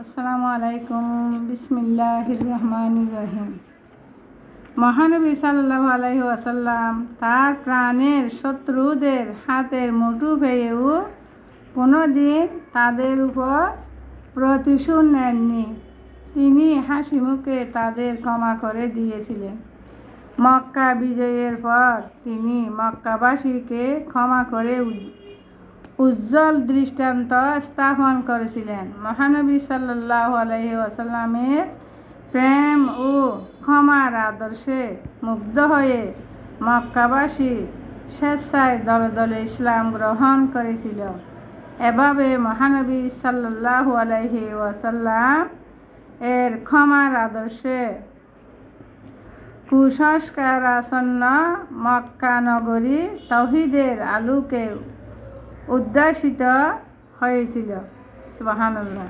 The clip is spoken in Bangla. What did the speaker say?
আসসালামু আলাইকুম। বিসমিল্লাহির রহমানির রহিম। মহানবী সাল্লাল্লাহু আলাইহি ওয়াসাল্লাম তার প্রাণের শত্রুদের হাতের মুঠো পেয়েও কোনো দিন তাদের উপর প্রতিশোধ নেননি। তিনি হাসি মুখে তাদের ক্ষমা করে দিয়েছিলেন। মক্কা বিজয়ের পর তিনি মক্কাবাসীকে ক্ষমা করে উজ্জ্বল দৃষ্টান্ত স্থাপন করেছিলেন। মহানবী সাল্লাল্লাহু আলাইহি ওয়াসাল্লামের প্রেম ও ক্ষমার আদর্শে মুগ্ধ হয়ে মক্কাবাসী স্বেচ্ছায় দলে দলে ইসলাম গ্রহণ করেছিল। এভাবে মহানবী সাল্লাল্লাহু আলাইহি ওয়াসাল্লাম এর ক্ষমার আদর্শে কুসংস্কারাচ্ছন্ন মক্কা নগরী তাওহীদের আলোকে উদ্ভাসিত হয়েছিল। সুবহানাল্লাহ।